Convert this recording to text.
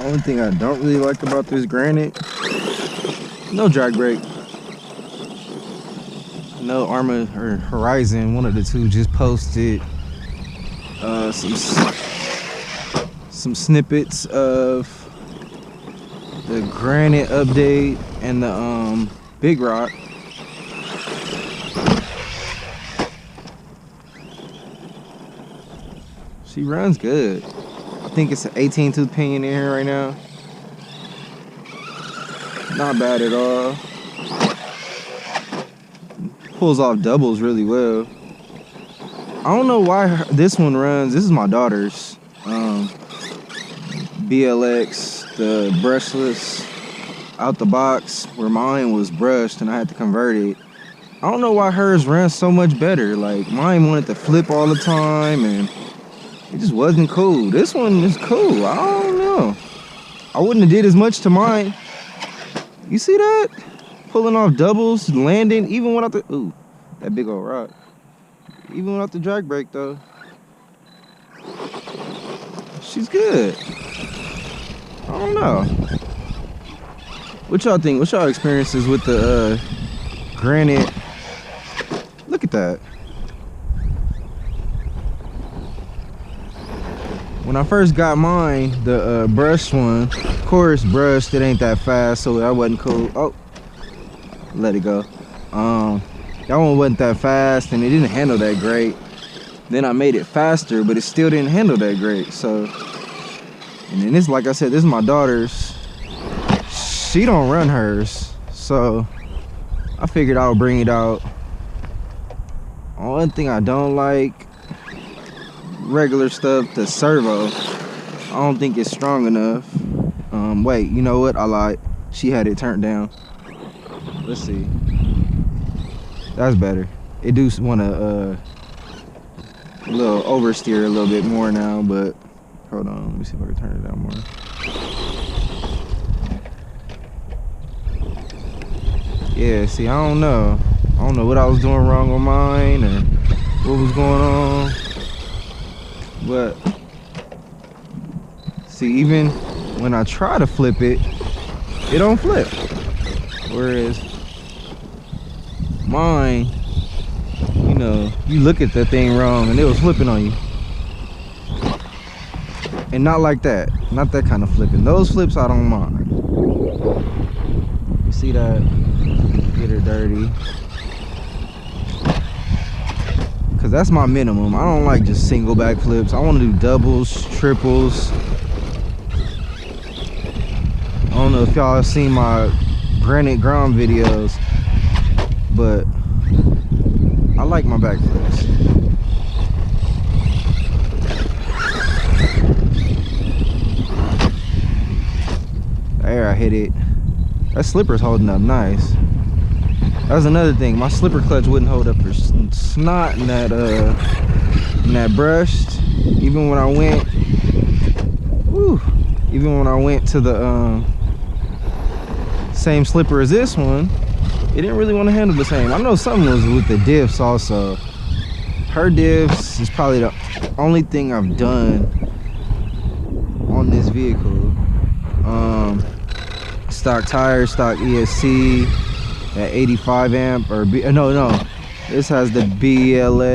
Only thing I don't really like about this Granite, no drag brake. No, Arrma or Horizon, one of the two, just posted some snippets of the Granite update and the Big Rock. She runs good. I think it's an 18 tooth pinion in here right now. Not bad at all. Pulls off doubles really well. I don't know why this one runs. This is my daughter's BLX, the brushless out the box, where mine was brushed and I had to convert it. I don't know why hers runs so much better. Like, mine wanted to flip all the time and it just wasn't cool. This one is cool. I don't know. I wouldn't have did as much to mine. You see that? Pulling off doubles, landing, even without the, ooh, that big old rock. Even without the drag brake though. She's good. I don't know. What y'all think? What's y'all experiences with the Granite? Look at that. When I first got mine, the brushed one, of course brushed, it ain't that fast, so that wasn't cool. Oh, let it go. That one wasn't that fast and it didn't handle that great. Then I made it faster, but it still didn't handle that great. So, and then this, like I said, this is my daughter's. She don't run hers, so I figured I would bring it out. Only thing I don't like, regular stuff, the servo. I don't think it's strong enough. Wait, you know what? I lied. She had it turned down. Let's see. That's better. It do want to a little oversteer a little bit more now, but hold on. Let me see if I can turn it down more. Yeah, see, I don't know. I don't know what I was doing wrong on mine or what was going on. But see, even when I try to flip it, it don't flip. Whereas mine, you know, you look at that thing wrong and it was flipping on you. And not like that. Not that kind of flipping. Those flips I don't mind. You see that? Get her dirty. Cause that's my minimum. I don't like just single back flips. I want to do doubles, triples. I don't know if y'all have seen my Granite ground videos, but I like my back flips. There, I hit it. That slipper's holding up nice. That was another thing. My slipper clutch wouldn't hold up for snot in that brushed. Even when I went, whew, even when I went to the same slipper as this one, it didn't really want to handle the same. I know something was with the diffs also. Her diffs is probably the only thing I've done on this vehicle. Stock tires, stock ESC. At 85 amp or no, this has the BLA